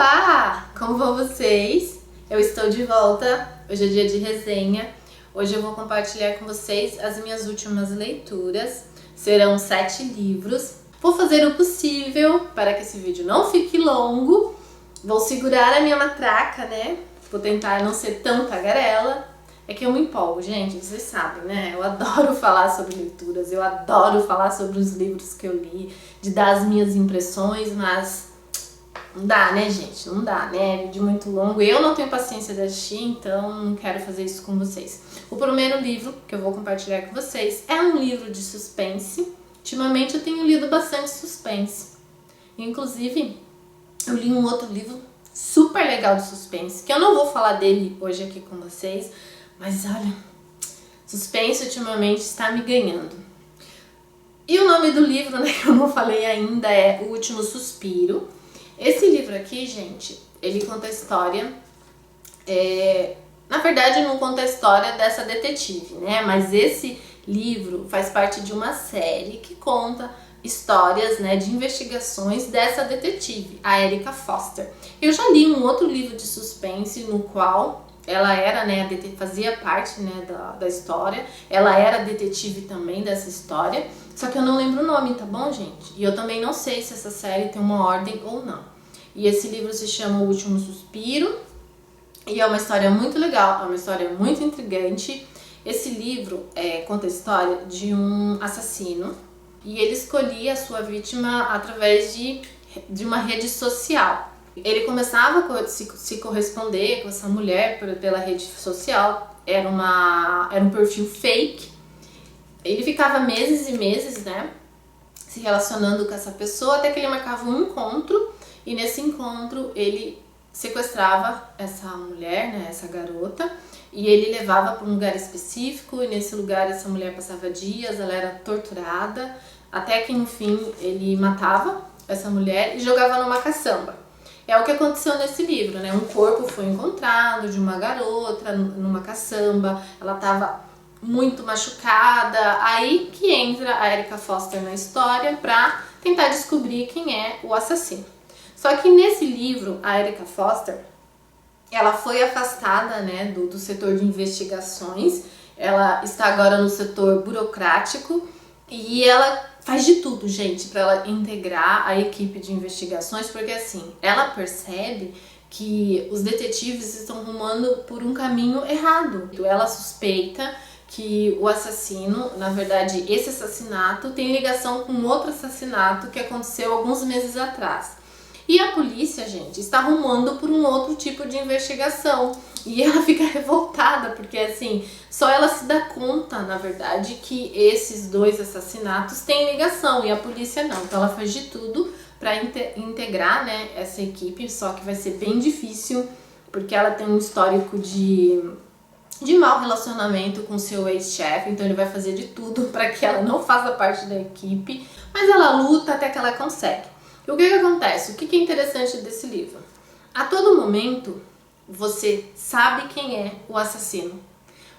Olá! Como vão vocês? Eu estou de volta, hoje é dia de resenha. Hoje eu vou compartilhar com vocês as minhas últimas leituras. Serão 7 livros. Vou fazer o possível para que esse vídeo não fique longo. Vou segurar a minha matraca, né? Vou tentar não ser tão tagarela. É que eu me empolgo, gente, vocês sabem, né? Eu adoro falar sobre leituras, eu adoro falar sobre os livros que eu li, de dar as minhas impressões, mas não dá, né, gente? Não dá, né? É vídeo muito longo. Eu não tenho paciência de assistir, então não quero fazer isso com vocês. O primeiro livro que eu vou compartilhar com vocês é um livro de suspense. Ultimamente eu tenho lido bastante suspense. Inclusive, eu li um outro livro super legal de suspense, que eu não vou falar dele hoje aqui com vocês, mas olha, suspense ultimamente está me ganhando. E o nome do livro, né, que eu não falei ainda, é O Último Suspiro. Esse livro aqui, gente, ele conta a história, na verdade não conta a história dessa detetive, né, mas esse livro faz parte de uma série que conta histórias, né, de investigações dessa detetive, a Erica Foster. Eu já li um outro livro de suspense no qual ela era, né, fazia parte, né, da história, ela era detetive também dessa história, só que eu não lembro o nome, tá bom, gente? E eu também não sei se essa série tem uma ordem ou não. E esse livro se chama O Último Suspiro e é uma história muito legal, é uma história muito intrigante. Esse livro conta a história de um assassino e ele escolhia a sua vítima através de uma rede social. Ele começava a se corresponder com essa mulher pela rede social, era um perfil fake. Ele ficava meses e meses, né, se relacionando com essa pessoa até que ele marcava um encontro e nesse encontro ele sequestrava essa mulher, né, essa garota, e ele levava para um lugar específico e nesse lugar essa mulher passava dias, ela era torturada, até que no fim ele matava essa mulher e jogava numa caçamba. É o que aconteceu nesse livro, né? Um corpo foi encontrado de uma garota numa caçamba, ela estava muito machucada, aí que entra a Erica Foster na história para tentar descobrir quem é o assassino. Só que nesse livro, a Erica Foster, ela foi afastada, né, do setor de investigações, ela está agora no setor burocrático e ela faz de tudo, gente, para ela integrar a equipe de investigações, porque assim, ela percebe que os detetives estão rumando por um caminho errado. Ela suspeita que o assassino, na verdade, esse assassinato tem ligação com outro assassinato que aconteceu alguns meses atrás. E a polícia, gente, está rumando por um outro tipo de investigação. E ela fica revoltada, porque assim, só ela se dá conta, na verdade, que esses dois assassinatos têm ligação e a polícia não. Então ela faz de tudo para integrar, né, essa equipe, só que vai ser bem difícil, porque ela tem um histórico de mau relacionamento com seu ex-chefe, então ele vai fazer de tudo para que ela não faça parte da equipe, mas ela luta até que ela consegue. E o que acontece? O que é interessante desse livro? A todo momento você sabe quem é o assassino,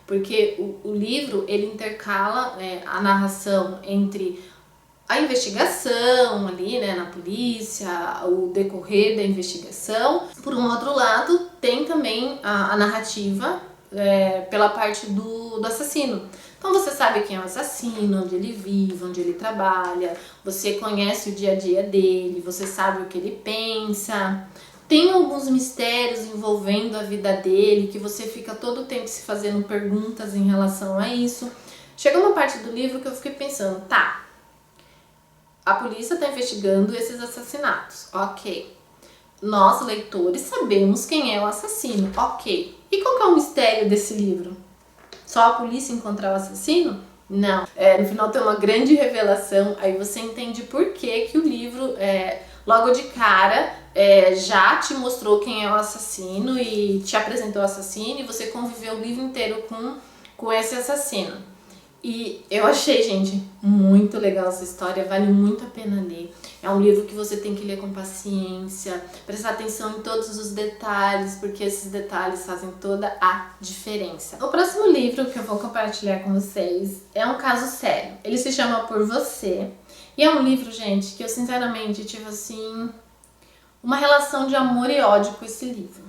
porque o livro ele intercala a narração entre a investigação ali, né, na polícia, o decorrer da investigação. Por um outro lado, tem também a narrativa pela parte do assassino. Então você sabe quem é o assassino, onde ele vive, onde ele trabalha, você conhece o dia a dia dele, você sabe o que ele pensa. Tem alguns mistérios envolvendo a vida dele que você fica todo o tempo se fazendo perguntas em relação a isso. Chegou uma parte do livro que eu fiquei pensando, tá, a polícia está investigando esses assassinatos, ok. Nós, leitores, sabemos quem é o assassino, ok. E qual que é o mistério desse livro? Só a polícia encontrar o assassino? Não. No final tem uma grande revelação, aí você entende por que o livro, logo de cara, já te mostrou quem é o assassino e te apresentou o assassino e você conviveu o livro inteiro com esse assassino. E eu achei, gente, muito legal essa história, vale muito a pena ler. É um livro que você tem que ler com paciência, prestar atenção em todos os detalhes, porque esses detalhes fazem toda a diferença. O próximo livro que eu vou compartilhar com vocês é um caso sério. Ele se chama Por Você. E é um livro, gente, que eu sinceramente tive assim uma relação de amor e ódio com esse livro.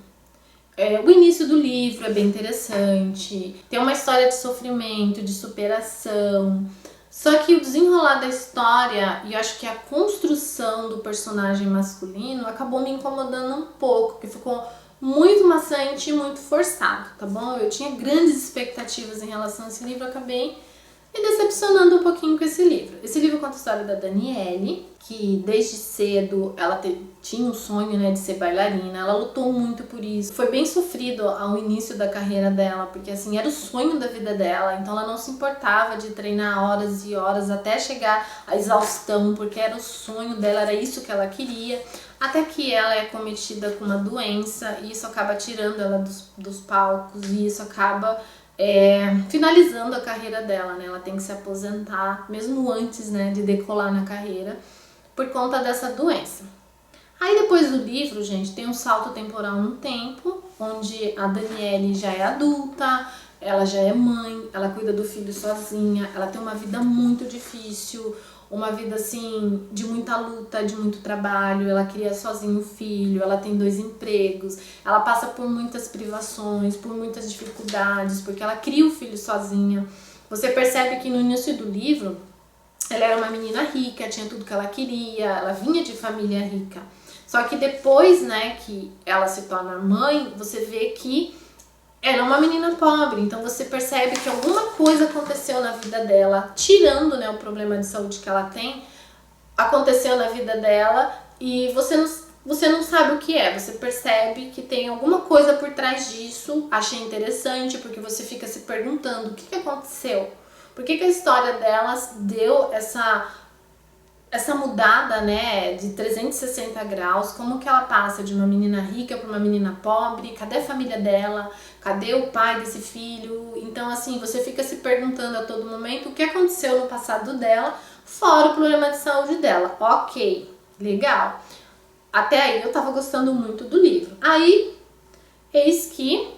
O início do livro é bem interessante, tem uma história de sofrimento, de superação, só que o desenrolar da história e eu acho que a construção do personagem masculino acabou me incomodando um pouco, porque ficou muito maçante e muito forçado, tá bom? Eu tinha grandes expectativas em relação a esse livro, acabei me decepcionando um pouquinho com esse livro. Esse livro conta a história da Daniele, que desde cedo ela tinha um sonho, né, de ser bailarina, ela lutou muito por isso. Foi bem sofrido ao início da carreira dela, porque assim, era o sonho da vida dela, então ela não se importava de treinar horas e horas até chegar à exaustão, porque era o sonho dela, era isso que ela queria, até que ela é cometida com uma doença e isso acaba tirando ela dos palcos e isso acaba finalizando a carreira dela, né? Ela tem que se aposentar, mesmo antes, né, de decolar na carreira, por conta dessa doença. Aí depois do livro, gente, tem um salto temporal no tempo, onde a Daniele já é adulta, ela já é mãe, ela cuida do filho sozinha, ela tem uma vida muito difícil, uma vida assim de muita luta, de muito trabalho, ela cria sozinha o filho, ela tem 2 empregos, ela passa por muitas privações, por muitas dificuldades, porque ela cria o filho sozinha. Você percebe que no início do livro, ela era uma menina rica, tinha tudo que ela queria, ela vinha de família rica. Só que depois, né, que ela se torna mãe, você vê que ela é uma menina pobre, então você percebe que alguma coisa aconteceu na vida dela, tirando, né, o problema de saúde que ela tem, aconteceu na vida dela e você não sabe o que é, você percebe que tem alguma coisa por trás disso. Achei interessante porque você fica se perguntando o que aconteceu, por que a história delas deu essa mudada, né, de 360 graus, como que ela passa de uma menina rica para uma menina pobre, cadê a família dela, cadê o pai desse filho? Então assim, você fica se perguntando a todo momento o que aconteceu no passado dela, fora o problema de saúde dela. Ok, legal. Até aí eu tava gostando muito do livro. Aí, eis que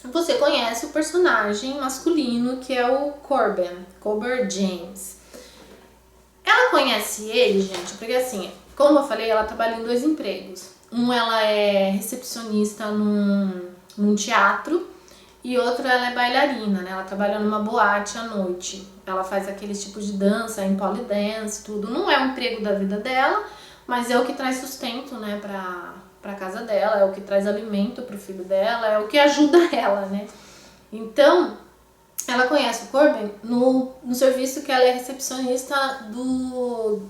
você conhece o personagem masculino que é o Corbin James. Ela conhece ele, gente, porque assim, como eu falei, ela trabalha em 2 empregos. Ela é recepcionista num teatro e outra ela é bailarina, né? Ela trabalha numa boate à noite. Ela faz aqueles tipos de dança, em polydance, tudo. Não é o emprego da vida dela, mas é o que traz sustento, né, pra casa dela, é o que traz alimento pro filho dela, é o que ajuda ela, né? Então, ela conhece o Corbin no serviço que ela é recepcionista do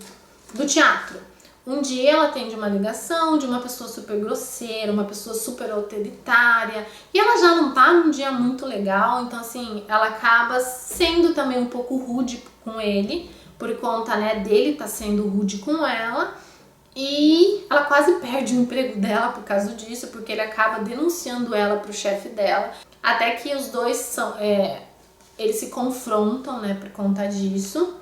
teatro. Um dia ela atende uma ligação de uma pessoa super grosseira, uma pessoa super autoritária, e ela já não tá num dia muito legal, então assim, ela acaba sendo também um pouco rude com ele, por conta, né, dele tá sendo rude com ela, e ela quase perde o emprego dela por causa disso, porque ele acaba denunciando ela pro chefe dela, até que os dois eles se confrontam, né, por conta disso.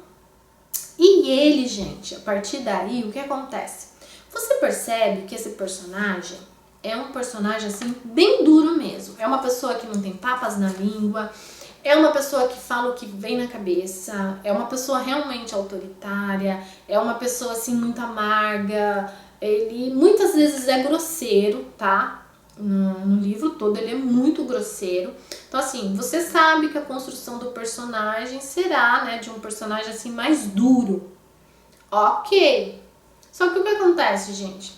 E ele, gente, a partir daí, o que acontece? Você percebe que esse personagem é um personagem, assim, bem duro mesmo. É uma pessoa que não tem papas na língua, é uma pessoa que fala o que vem na cabeça, é uma pessoa realmente autoritária, é uma pessoa, assim, muito amarga. Ele muitas vezes é grosseiro, tá? No livro todo ele é muito grosseiro. Então assim, você sabe que a construção do personagem será, né, de um personagem assim mais duro. Ok. Só que o que acontece, gente?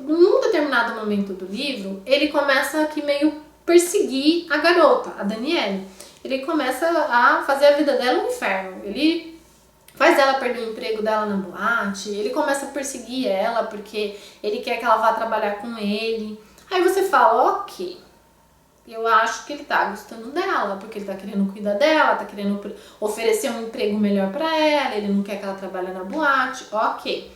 Num determinado momento do livro, ele começa aqui meio perseguir a garota, a Daniele. Ele começa a fazer a vida dela um inferno. Ele faz ela perder o emprego dela na boate, ele começa a perseguir ela porque ele quer que ela vá trabalhar com ele. Aí você fala, ok, eu acho que ele tá gostando dela, porque ele tá querendo cuidar dela, tá querendo oferecer um emprego melhor pra ela, ele não quer que ela trabalhe na boate, ok.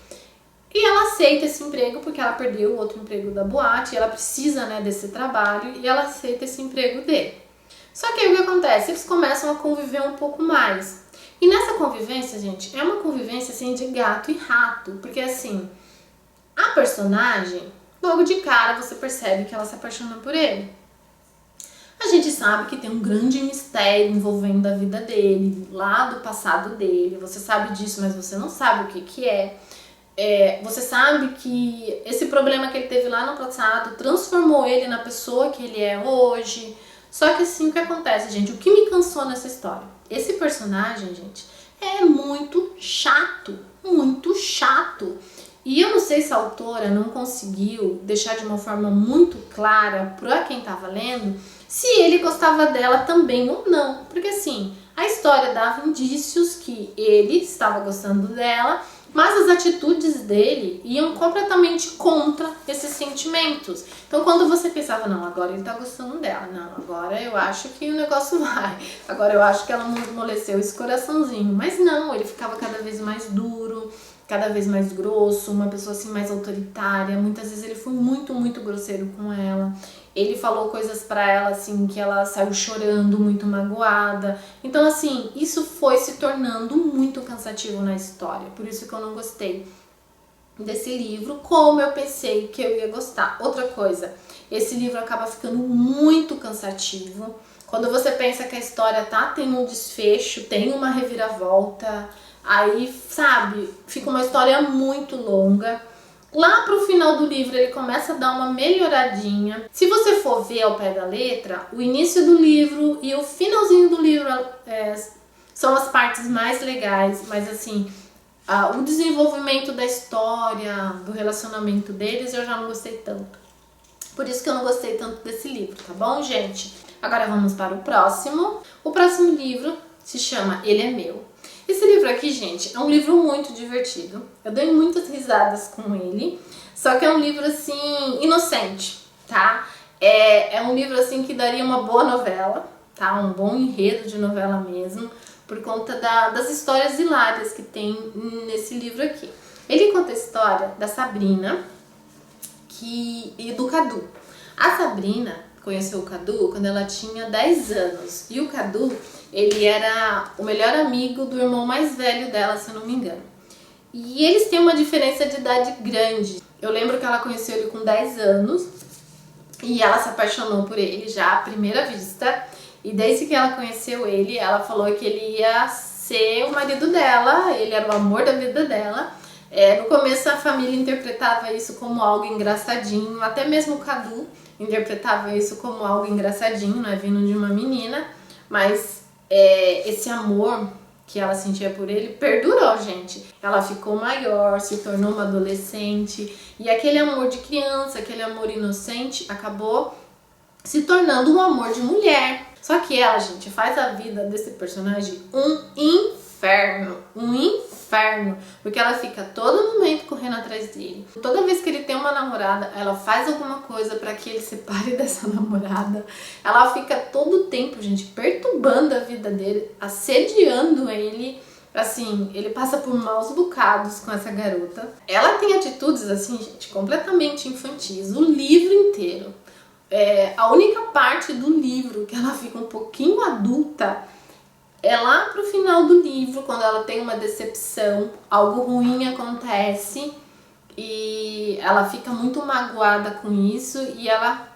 E ela aceita esse emprego porque ela perdeu o outro emprego da boate, e ela precisa, né, desse trabalho, e ela aceita esse emprego dele. Só que aí o que acontece? Eles começam a conviver um pouco mais. E nessa convivência, gente, é uma convivência assim de gato e rato, porque assim, a personagem, logo de cara você percebe que ela se apaixona por ele. A gente sabe que tem um grande mistério envolvendo a vida dele, lá do passado dele. Você sabe disso, mas você não sabe o que é. Você sabe que esse problema que ele teve lá no passado transformou ele na pessoa que ele é hoje. Só que assim, o que acontece, gente? O que me cansou nessa história? Esse personagem, gente, é muito chato. Muito chato. E eu não sei se a autora não conseguiu deixar de uma forma muito clara para quem estava lendo se ele gostava dela também ou não. Porque assim, a história dava indícios que ele estava gostando dela, mas as atitudes dele iam completamente contra esses sentimentos. Então quando você pensava, não, agora ele tá gostando dela, não, agora eu acho que o negócio vai, agora eu acho que ela amoleceu esse coraçãozinho. Mas não, ele ficava cada vez mais duro, cada vez mais grosso, uma pessoa assim mais autoritária. Muitas vezes ele foi muito, muito grosseiro com ela. Ele falou coisas pra ela assim que ela saiu chorando, muito magoada. Então assim, isso foi se tornando muito cansativo na história. Por isso que eu não gostei desse livro, como eu pensei que eu ia gostar. Outra coisa, esse livro acaba ficando muito cansativo. Quando você pensa que a história tá tendo um desfecho, tem uma reviravolta, aí, sabe, fica uma história muito longa. Lá pro final do livro ele começa a dar uma melhoradinha. Se você for ver ao pé da letra, o início do livro e o finalzinho do livro são as partes mais legais, mas assim, o desenvolvimento da história, do relacionamento deles, eu já não gostei tanto. Por isso que eu não gostei tanto desse livro, tá bom, gente? Agora vamos para o próximo. O próximo livro se chama Ele é Meu. Esse livro aqui, gente, é um livro muito divertido. Eu dei muitas risadas com ele. Só que é um livro, assim, inocente, tá? É um livro, assim, que daria uma boa novela, tá? Um bom enredo de novela mesmo, por conta das histórias hilárias que tem nesse livro aqui. Ele conta a história da Sabrina e do Cadu. A Sabrina conheceu o Cadu quando ela tinha 10 anos. E o Cadu, ele era o melhor amigo do irmão mais velho dela, se eu não me engano. E eles têm uma diferença de idade grande. Eu lembro que ela conheceu ele com 10 anos e ela se apaixonou por ele já à primeira vista. E desde que ela conheceu ele, ela falou que ele ia ser o marido dela, ele era o amor da vida dela. No começo a família interpretava isso como algo engraçadinho, até mesmo o Cadu interpretava isso como algo engraçadinho, né, vindo de uma menina, mas esse amor que ela sentia por ele perdurou, gente. Ela ficou maior, se tornou uma adolescente, e aquele amor de criança, aquele amor inocente, acabou se tornando um amor de mulher. Só que ela, gente, faz a vida desse personagem um inferno, porque ela fica todo momento correndo atrás dele. Toda vez que ele tem uma namorada, ela faz alguma coisa pra que ele se pare dessa namorada. Ela fica todo o tempo, gente, perturbando a vida dele, assediando ele. Assim, ele passa por maus bocados com essa garota. Ela tem atitudes, assim, gente, completamente infantis, o livro inteiro. A única parte do livro que ela fica um pouquinho adulta é lá pro final do livro, quando ela tem uma decepção, algo ruim acontece e ela fica muito magoada com isso e ela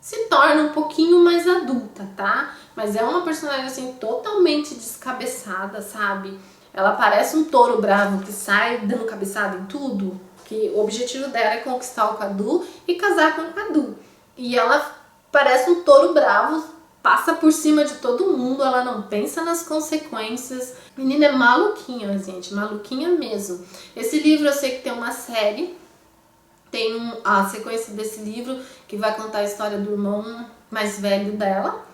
se torna um pouquinho mais adulta, tá? Mas é uma personagem assim totalmente descabeçada, sabe? Ela parece um touro bravo que sai dando cabeçada em tudo, que o objetivo dela é conquistar o Cadu e casar com o Cadu. E ela parece um touro bravo, passa por cima de todo mundo, ela não pensa nas consequências. Menina é maluquinha, gente, maluquinha mesmo. Esse livro eu sei que tem uma série, tem a sequência desse livro que vai contar a história do irmão mais velho dela.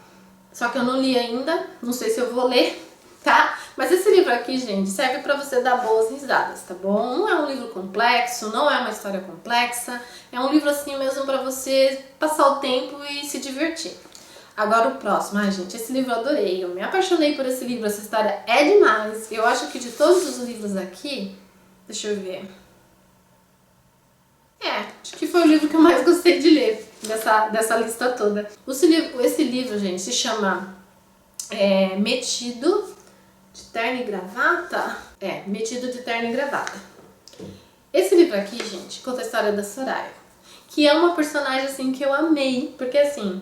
Só que eu não li ainda, não sei se eu vou ler, tá? Mas esse livro aqui, gente, serve pra você dar boas risadas, tá bom? Não é um livro complexo, não é uma história complexa, é um livro assim mesmo pra você passar o tempo e se divertir. Agora o próximo, gente, esse livro eu adorei, eu me apaixonei por esse livro, essa história é demais. Eu acho que de todos os livros aqui, deixa eu ver, acho que foi o livro que eu mais gostei de ler, dessa lista toda. Esse livro, gente, se chama Metido de Terno e Gravata? Metido de Terno e Gravata. Esse livro aqui, gente, conta a história da Soraya, que é uma personagem, assim, que eu amei, porque, assim,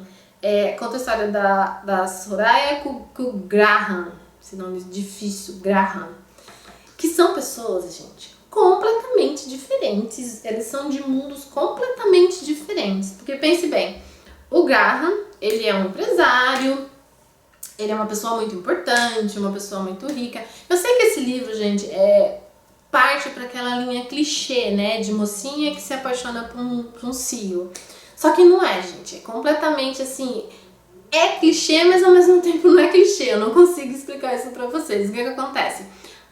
conta a história da Soraya com o Graham, esse nome difícil, Graham, que são pessoas, gente, completamente diferentes. Eles são de mundos completamente diferentes. Porque pense bem, o Graham, ele é um empresário, ele é uma pessoa muito importante, uma pessoa muito rica. Eu sei que esse livro, gente, parte para aquela linha clichê, né, de mocinha que se apaixona por um CEO. Só que não é, gente. É completamente assim, é clichê, mas ao mesmo tempo não é clichê. Eu não consigo explicar isso pra vocês. O que acontece?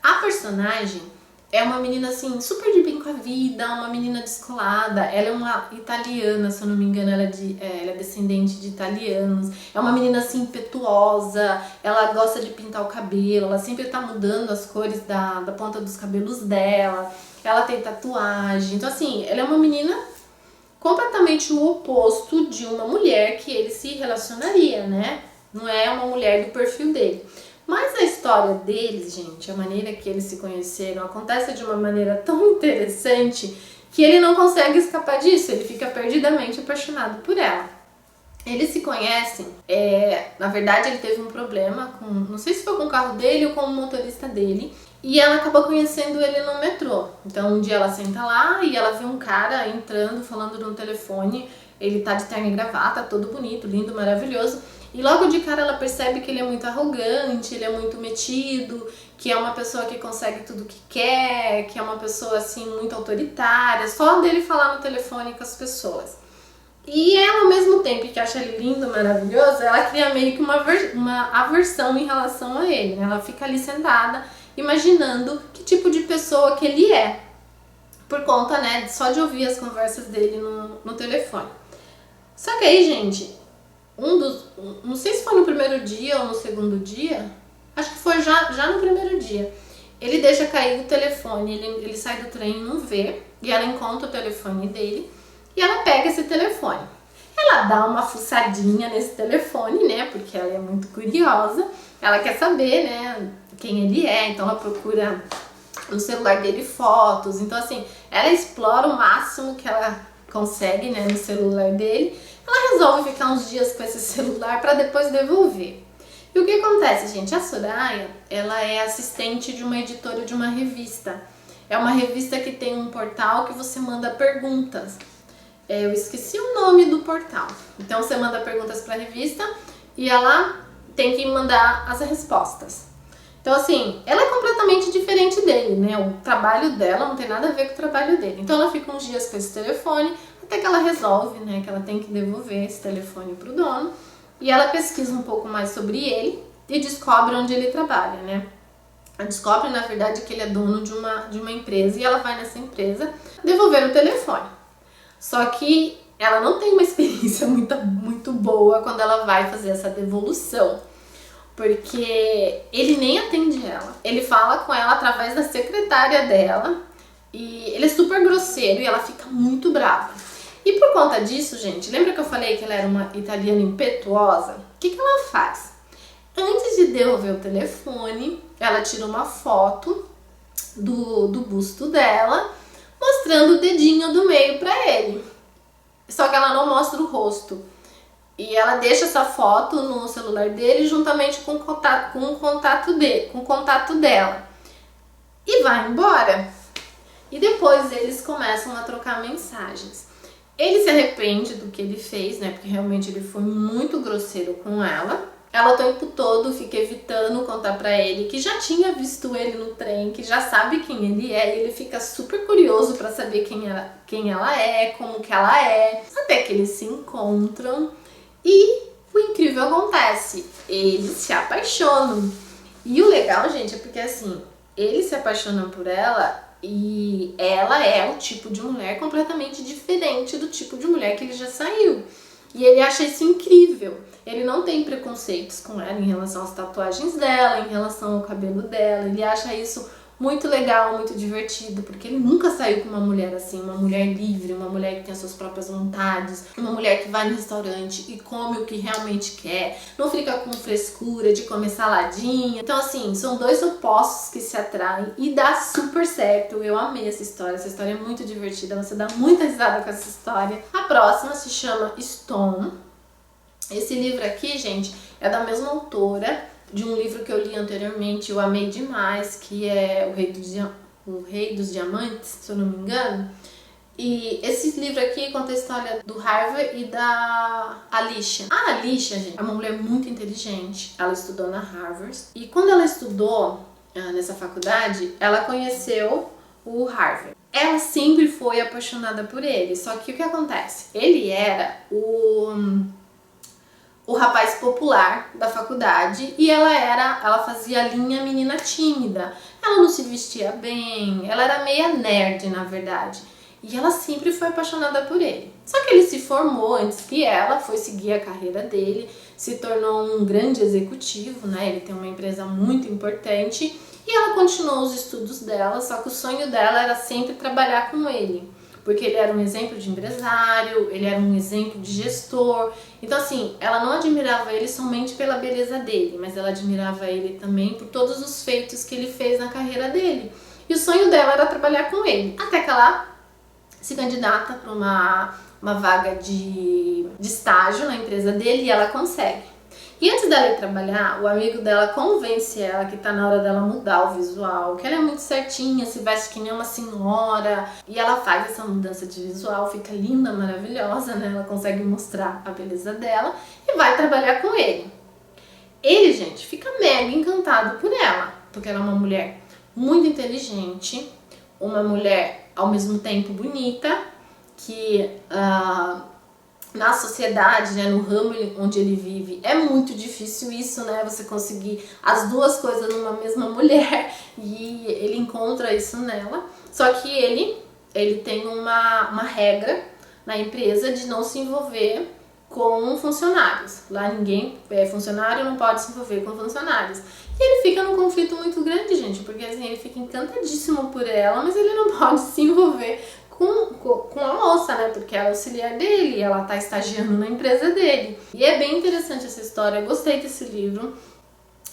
A personagem é uma menina assim, super de bem com a vida, uma menina descolada. Ela é uma italiana, se eu não me engano, ela é descendente de italianos. É uma menina assim, impetuosa, ela gosta de pintar o cabelo, ela sempre tá mudando as cores da ponta dos cabelos dela. Ela tem tatuagem. Então assim, ela é uma menina completamente o oposto de uma mulher que ele se relacionaria, né? Não é uma mulher do perfil dele. Mas a história deles, gente, a maneira que eles se conheceram, acontece de uma maneira tão interessante que ele não consegue escapar disso, ele fica perdidamente apaixonado por ela. Eles se conhecem, na verdade ele teve um problema com, não sei se foi com o carro dele ou com o motorista dele, e ela acabou conhecendo ele no metrô. Então um dia ela senta lá e ela vê um cara entrando, falando no telefone, ele tá de terno e gravata, todo bonito, lindo, maravilhoso, e logo de cara ela percebe que ele é muito arrogante, ele é muito metido, que é uma pessoa que consegue tudo que quer, que é uma pessoa assim muito autoritária, só dele falar no telefone com as pessoas. E ela, ao mesmo tempo que acha ele lindo, maravilhoso, ela cria meio que uma aversão em relação a ele, né? Ela fica ali sentada, imaginando que tipo de pessoa que ele é, por conta, né, só de ouvir as conversas dele no telefone. Só que aí, gente, não sei se foi no primeiro dia ou no segundo dia, acho que foi já no primeiro dia, ele deixa cair o telefone, ele sai do trem e não vê, e ela encontra o telefone dele, e ela pega esse telefone. Ela dá uma fuçadinha nesse telefone, né? Porque ela é muito curiosa. Ela quer saber, né? Quem ele é. Então ela procura no celular dele fotos. Então assim, ela explora o máximo que ela consegue, né? No celular dele. Ela resolve ficar uns dias com esse celular para depois devolver. E o que acontece, gente? A Soraya, ela é assistente de uma editora de uma revista. É uma revista que tem um portal que você manda perguntas. Eu esqueci o nome do portal. Então você manda perguntas para a revista e ela tem que mandar as respostas. Então assim, ela é completamente diferente dele, né? O trabalho dela não tem nada a ver com o trabalho dele. Então ela fica uns dias com esse telefone até que ela resolve, né, que ela tem que devolver esse telefone pro dono. E ela pesquisa um pouco mais sobre ele e descobre onde ele trabalha, né? Ela descobre, na verdade, que ele é dono de uma empresa e ela vai nessa empresa devolver o telefone. Só que ela não tem uma experiência muito boa quando ela vai fazer essa devolução, porque ele nem atende ela. Ele fala com ela através da secretária dela e ele é super grosseiro e ela fica muito brava. E por conta disso, gente, lembra que eu falei que ela era uma italiana impetuosa? O que ela faz? Antes de devolver o telefone, ela tira uma foto do busto dela, mostrando o dedinho do meio pra ele. Só que ela não mostra o rosto. E ela deixa essa foto no celular dele juntamente com o contato dela. E vai embora. E depois eles começam a trocar mensagens. Ele se arrepende do que ele fez, né? Porque realmente ele foi muito grosseiro com ela. Ela o tempo todo fica evitando contar pra ele que já tinha visto ele no trem, que já sabe quem ele é, e ele fica super curioso pra saber quem ela é, como que ela é. Até que eles se encontram e o incrível acontece, eles se apaixonam. E o legal, gente, é porque assim, ele se apaixona por ela e ela é o tipo de mulher completamente diferente do tipo de mulher que ele já saiu. E ele acha isso incrível. Ele não tem preconceitos com ela em relação às tatuagens dela, em relação ao cabelo dela. Ele acha isso muito legal, muito divertido, porque ele nunca saiu com uma mulher assim, uma mulher livre, uma mulher que tem as suas próprias vontades, uma mulher que vai no restaurante e come o que realmente quer, não fica com frescura de comer saladinha. Então assim, são dois opostos que se atraem e dá super certo. Eu amei essa história é muito divertida, você dá muita risada com essa história. A próxima se chama Stone. Esse livro aqui, gente, é da mesma autora de um livro que eu li anteriormente, eu amei demais, que é O Rei dos Diamantes, se eu não me engano. E esse livro aqui conta a história do Harvey e da Alicia. A Alicia, gente, é uma mulher muito inteligente. Ela estudou na Harvard. E quando ela estudou nessa faculdade, ela conheceu o Harvey. Ela sempre foi apaixonada por ele. Só que o que acontece? Ele era o rapaz popular da faculdade e ela fazia a linha menina tímida. Ela não se vestia bem, ela era meia nerd, na verdade. E ela sempre foi apaixonada por ele. Só que ele se formou antes que ela, foi seguir a carreira dele, se tornou um grande executivo, né? Ele tem uma empresa muito importante e ela continuou os estudos dela, só que o sonho dela era sempre trabalhar com ele. Porque ele era um exemplo de empresário, ele era um exemplo de gestor. Então, assim, ela não admirava ele somente pela beleza dele, mas ela admirava ele também por todos os feitos que ele fez na carreira dele. E o sonho dela era trabalhar com ele. Até que ela se candidata para uma vaga de estágio na empresa dele e ela consegue. E antes dela ir trabalhar, o amigo dela convence ela que tá na hora dela mudar o visual, que ela é muito certinha, se veste que nem uma senhora. E ela faz essa mudança de visual, fica linda, maravilhosa, né? Ela consegue mostrar a beleza dela e vai trabalhar com ele. Ele, gente, fica mega encantado por ela, porque ela é uma mulher muito inteligente, uma mulher ao mesmo tempo bonita, que na sociedade, né, no ramo onde ele vive, é muito difícil isso, né, você conseguir as duas coisas numa mesma mulher, e ele encontra isso nela. Só que ele tem uma regra na empresa de não se envolver com funcionários. Lá funcionário não pode se envolver com funcionários. E ele fica num conflito muito grande, gente, porque assim, ele fica encantadíssimo por ela, mas ele não pode se envolver com a moça, né? Porque ela é auxiliar dele, ela tá estagiando na empresa dele. E é bem interessante essa história, eu gostei desse livro.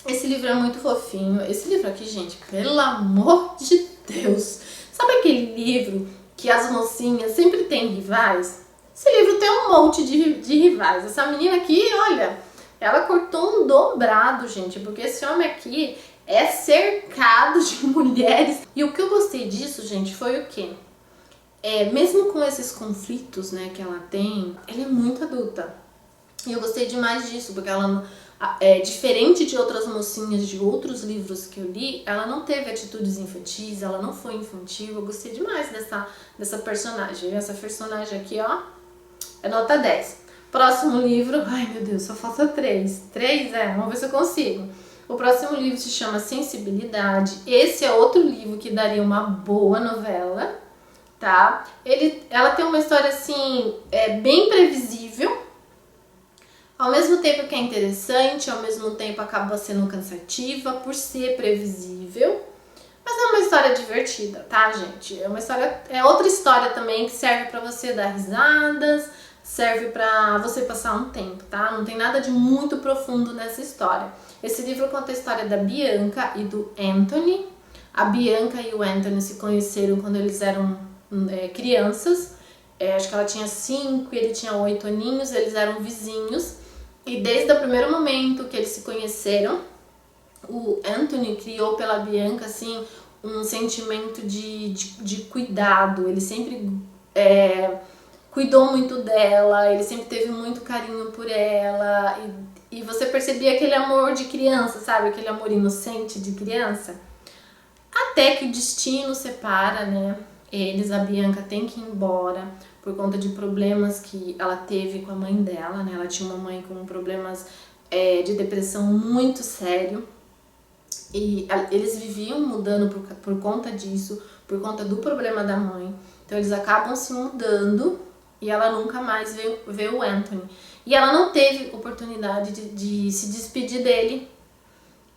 Esse livro é muito fofinho. Esse livro aqui, gente, pelo amor de Deus. Sabe aquele livro que as mocinhas sempre têm rivais? Esse livro tem um monte de rivais. Essa menina aqui, olha, ela cortou um dobrado, gente, porque esse homem aqui é cercado de mulheres. E o que eu gostei disso, gente, foi o quê? Mesmo com esses conflitos, né, que ela tem, ela é muito adulta. E eu gostei demais disso, porque ela, diferente de outras mocinhas de outros livros que eu li, ela não teve atitudes infantis, ela não foi infantil. Eu gostei demais dessa personagem. Essa personagem aqui, ó, é nota 10. Próximo livro, ai meu Deus, só falta 3. 3, vamos ver se eu consigo. O próximo livro se chama Sensibilidade. Esse é outro livro que daria uma boa novela, tá? Ela tem uma história assim, bem previsível, ao mesmo tempo que é interessante, ao mesmo tempo acaba sendo cansativa por ser previsível, mas é uma história divertida, tá, gente? É outra história também que serve pra você dar risadas, serve pra você passar um tempo, tá? Não tem nada de muito profundo nessa história. Esse livro conta a história da Bianca e do Anthony. A Bianca e o Anthony se conheceram quando eles eram crianças. Acho que ela tinha 5 e ele tinha 8 aninhos, eles eram vizinhos. E desde o primeiro momento que eles se conheceram, o Anthony criou pela Bianca assim, um sentimento de cuidado. Ele sempre cuidou muito dela, ele sempre teve muito carinho por ela. E você percebia aquele amor de criança, sabe? Aquele amor inocente de criança. Até que o destino separa, né? A Bianca tem que ir embora por conta de problemas que ela teve com a mãe dela, né? Ela tinha uma mãe com problemas de depressão muito sério. E eles viviam mudando por conta disso, por conta do problema da mãe. Então eles acabam se mudando e ela nunca mais vê o Anthony. E ela não teve oportunidade de se despedir dele.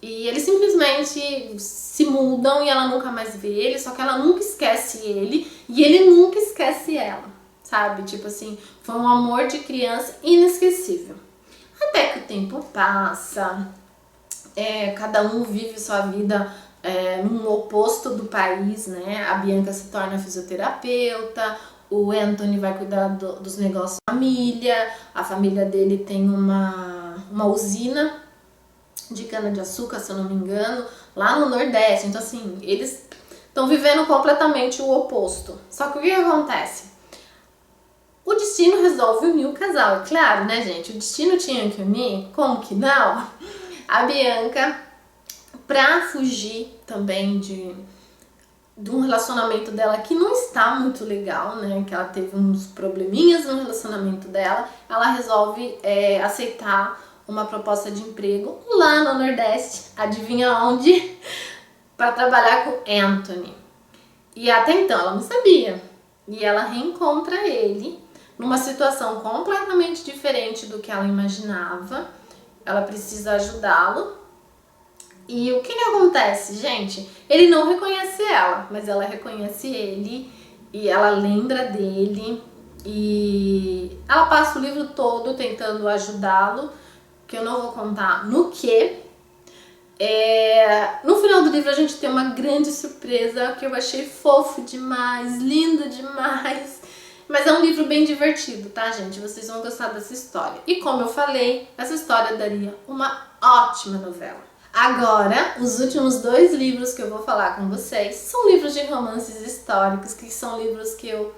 E eles simplesmente se mudam e ela nunca mais vê ele, só que ela nunca esquece ele e ele nunca esquece ela, sabe? Tipo assim, foi um amor de criança inesquecível. Até que o tempo passa, cada um vive sua vida num oposto do país, né? A Bianca se torna fisioterapeuta, o Anthony vai cuidar dos negócios da família, a família dele tem uma usina de cana-de-açúcar, se eu não me engano, lá no Nordeste. Então, assim, eles estão vivendo completamente o oposto. Só que o que acontece? O destino resolve unir o casal, é claro, né, gente? O destino tinha que unir, como que não? A Bianca, pra fugir também de um relacionamento dela que não está muito legal, né? Que ela teve uns probleminhas no relacionamento dela, ela resolve aceitar uma proposta de emprego lá no Nordeste, adivinha onde? Para trabalhar com Anthony. E até então ela não sabia. E ela reencontra ele numa situação completamente diferente do que ela imaginava. Ela precisa ajudá-lo. E o que acontece, gente? Ele não reconhece ela, mas ela reconhece ele e ela lembra dele. E ela passa o livro todo tentando ajudá-lo, que eu não vou contar no que. No final do livro a gente tem uma grande surpresa que eu achei fofo demais, lindo demais. Mas é um livro bem divertido, tá, gente? Vocês vão gostar dessa história. E como eu falei, essa história daria uma ótima novela. Agora, os últimos 2 livros que eu vou falar com vocês são livros de romances históricos, que são livros que eu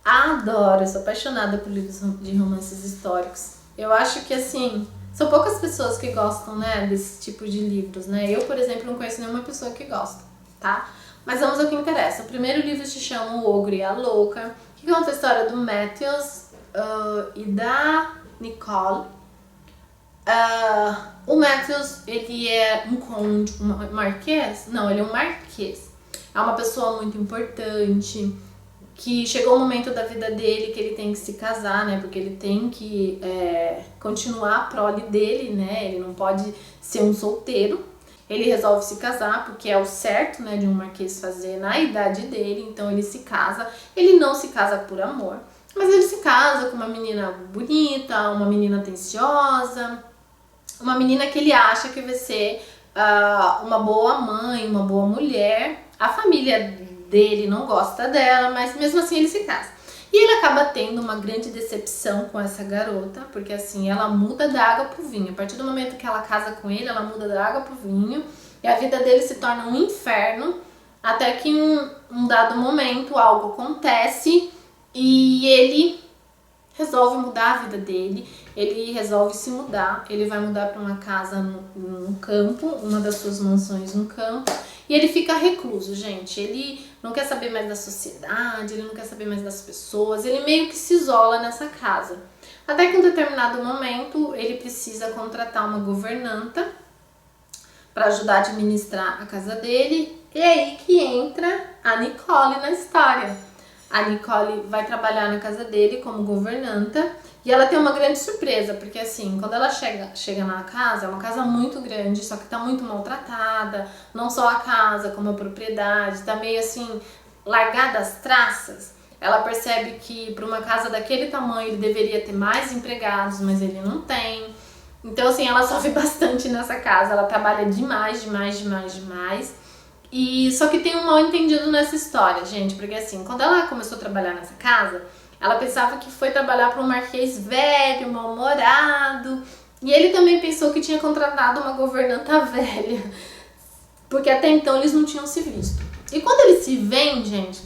adoro. Eu sou apaixonada por livros de romances históricos. Eu acho que, assim, são poucas pessoas que gostam, né, desse tipo de livros, né? Eu, por exemplo, não conheço nenhuma pessoa que gosta, tá? Mas vamos ao que interessa. O primeiro livro se chama O Ogro e a Louca, que conta a história do Matthews e da Nicole. O Matthews, ele é um conde, um marquês? Não, ele é um marquês. É uma pessoa muito importante, que chegou um momento da vida dele que ele tem que se casar, né? Porque ele tem que continuar a prole dele, né? Ele não pode ser um solteiro. Ele resolve se casar porque é o certo, né, de um marquês fazer na idade dele. Então ele se casa. Ele não se casa por amor, mas ele se casa com uma menina bonita, uma menina atenciosa, uma menina que ele acha que vai ser uma boa mãe, uma boa mulher. A família dele não gosta dela, mas mesmo assim ele se casa. E ele acaba tendo uma grande decepção com essa garota, porque assim, ela muda da água pro vinho. A partir do momento que ela casa com ele, ela muda da água pro vinho, e a vida dele se torna um inferno, até que em um dado momento algo acontece e ele resolve mudar a vida dele. Ele resolve se mudar, ele vai mudar para uma casa no campo, uma das suas mansões no campo, e ele fica recluso, gente. Ele não quer saber mais da sociedade, ele não quer saber mais das pessoas, ele meio que se isola nessa casa. Até que em um determinado momento ele precisa contratar uma governanta para ajudar a administrar a casa dele, e é aí que entra a Nicole na história. A Nicole vai trabalhar na casa dele como governanta e ela tem uma grande surpresa, porque assim, quando ela chega na casa, é uma casa muito grande, só que tá muito maltratada, não só a casa, como a propriedade, tá meio assim, largada às traças. Ela percebe que para uma casa daquele tamanho ele deveria ter mais empregados, mas ele não tem. Então assim, ela sofre bastante nessa casa, ela trabalha demais. E só que tem um mal entendido nessa história, gente, porque assim, quando ela começou a trabalhar nessa casa, ela pensava que foi trabalhar para um marquês velho, mal-humorado, e ele também pensou que tinha contratado uma governanta velha, porque até então eles não tinham se visto. E quando eles se veem, gente,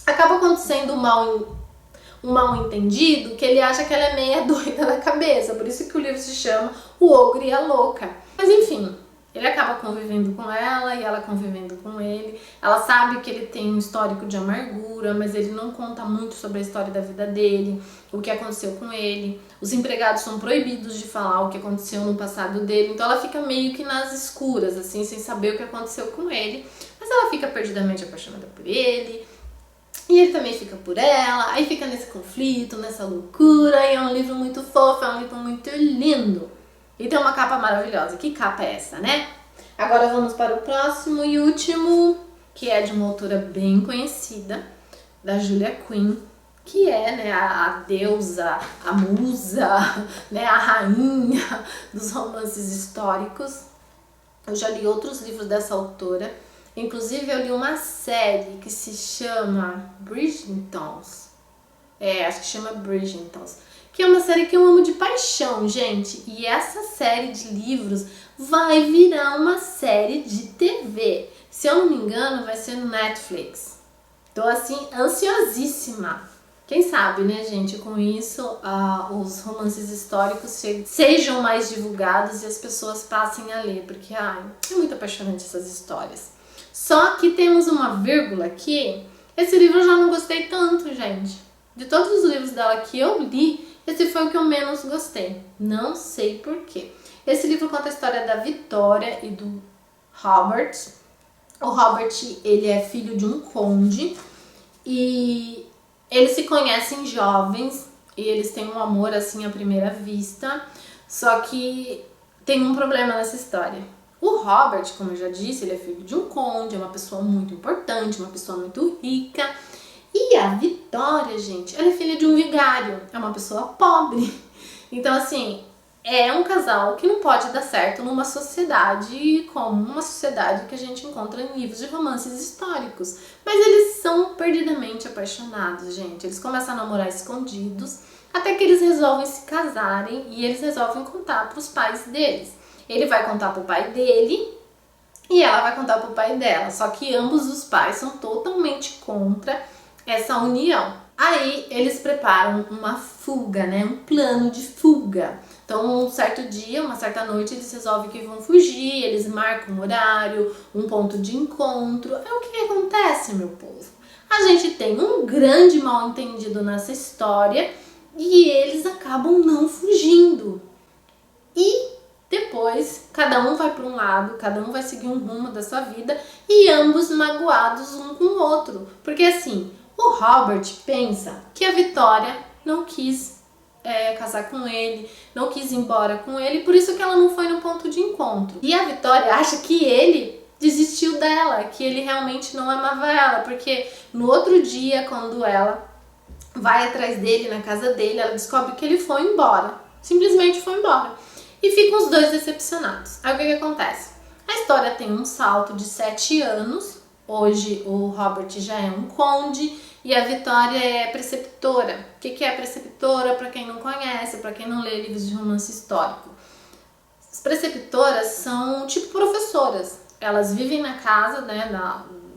acaba acontecendo um mal entendido, que ele acha que ela é meia doida da cabeça, por isso que o livro se chama O Ogro e a Louca. Mas enfim, ele acaba convivendo com ela e ela convivendo com ele. Ela sabe que ele tem um histórico de amargura, mas ele não conta muito sobre a história da vida dele, o que aconteceu com ele. Os empregados são proibidos de falar o que aconteceu no passado dele, então ela fica meio que nas escuras, assim, sem saber o que aconteceu com ele. Mas ela fica perdidamente apaixonada por ele, e ele também fica por ela, aí fica nesse conflito, nessa loucura, e é um livro muito fofo, é um livro muito lindo. E tem uma capa maravilhosa. Que capa é essa, né? Agora vamos para o próximo e último, que é de uma autora bem conhecida, da Julia Quinn, que é, né, a deusa, a musa, né, a rainha dos romances históricos. Eu já li outros livros dessa autora. Inclusive eu li uma série que se chama Bridgertons. Acho que chama Bridgertons, que é uma série que eu amo de paixão, gente. E essa série de livros vai virar uma série de TV. Se eu não me engano, vai ser no Netflix. Tô assim, ansiosíssima. Quem sabe, né, gente, com isso os romances históricos sejam mais divulgados e as pessoas passem a ler, porque é muito apaixonante essas histórias. Só que temos uma vírgula aqui. Esse livro eu já não gostei tanto, gente. De todos os livros dela que eu li, esse foi o que eu menos gostei. Não sei porquê. Esse livro conta a história da Vitória e do Robert. O Robert, ele é filho de um conde e eles se conhecem jovens e eles têm um amor assim à primeira vista. Só que tem um problema nessa história. O Robert, como eu já disse, ele é filho de um conde, é uma pessoa muito importante, uma pessoa muito rica. E a Vitória, gente, ela é filha de um vigário, é uma pessoa pobre. Então, assim, é um casal que não pode dar certo numa sociedade como uma sociedade que a gente encontra em livros de romances históricos. Mas eles são perdidamente apaixonados, gente. Eles começam a namorar escondidos, até que eles resolvem se casarem e eles resolvem contar para os pais deles. Ele vai contar para o pai dele e ela vai contar para o pai dela. Só que ambos os pais são totalmente contra essa união. Aí eles preparam uma fuga, né? Um plano de fuga. Então, um certo dia, uma certa noite, eles resolvem que vão fugir, eles marcam um horário, um ponto de encontro. É o que acontece, meu povo. A gente tem um grande mal-entendido nessa história e eles acabam não fugindo. E depois, cada um vai para um lado, cada um vai seguir um rumo da sua vida e ambos magoados um com o outro. Porque assim, o Robert pensa que a Vitória não quis casar com ele, não quis ir embora com ele, por isso que ela não foi no ponto de encontro. E a Vitória acha que ele desistiu dela, que ele realmente não amava ela, porque no outro dia, quando ela vai atrás dele, na casa dele, ela descobre que ele foi embora, simplesmente foi embora. E ficam os dois decepcionados. Aí o que acontece? A história tem um salto de 7 anos, hoje o Robert já é um conde e a Vitória é preceptora. O que é preceptora? Para quem não conhece, para quem não lê livros de romance histórico. As preceptoras são tipo professoras. Elas vivem na casa, né,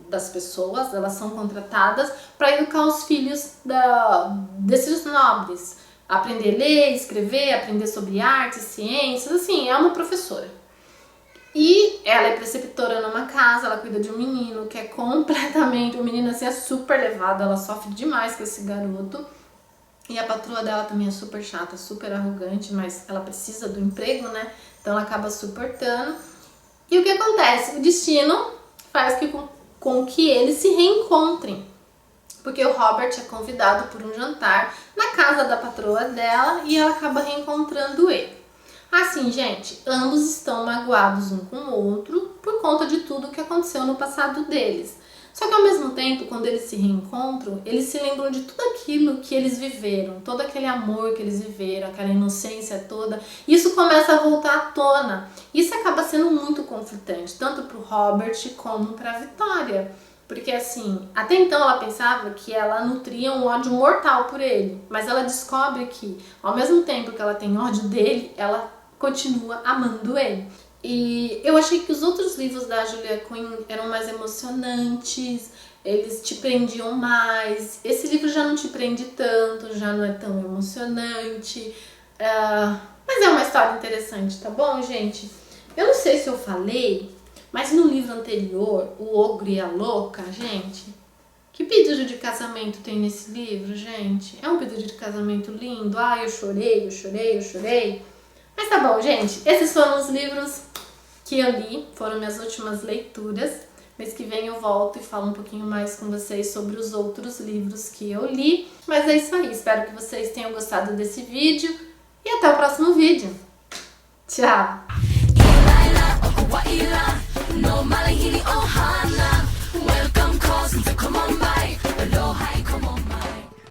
das pessoas, elas são contratadas para educar os filhos desses nobres. Aprender a ler, escrever, aprender sobre artes, ciências, assim, é uma professora. E ela é preceptora numa casa, ela cuida de um menino que é completamente... O menino assim é super levado, ela sofre demais com esse garoto. E a patroa dela também é super chata, super arrogante, mas ela precisa do emprego, né? Então ela acaba suportando. E o que acontece? O destino faz com que eles se reencontrem. Porque o Robert é convidado por um jantar na casa da patroa dela e ela acaba reencontrando ele. Assim, gente, ambos estão magoados um com o outro por conta de tudo que aconteceu no passado deles. Só que ao mesmo tempo, quando eles se reencontram, eles se lembram de tudo aquilo que eles viveram, todo aquele amor que eles viveram, aquela inocência toda. Isso começa a voltar à tona. Isso acaba sendo muito conflitante, tanto para o Robert como para a Vitória. Porque assim, até então ela pensava que ela nutria um ódio mortal por ele. Mas ela descobre que, ao mesmo tempo que ela tem ódio dele, ela continua amando ele. E eu achei que os outros livros da Julia Quinn eram mais emocionantes, eles te prendiam mais. Esse livro já não te prende tanto, já não é tão emocionante. Mas é uma história interessante, tá bom, gente? Eu não sei se eu falei, mas no livro anterior, O Ogro e a Louca, gente, que pedido de casamento tem nesse livro, gente? É um pedido de casamento lindo. Eu chorei, eu chorei, eu chorei. Mas tá bom, gente. Esses foram os livros que eu li, foram minhas últimas leituras. Mês que vem eu volto e falo um pouquinho mais com vocês sobre os outros livros que eu li. Mas é isso aí, espero que vocês tenham gostado desse vídeo e até o próximo vídeo. Tchau!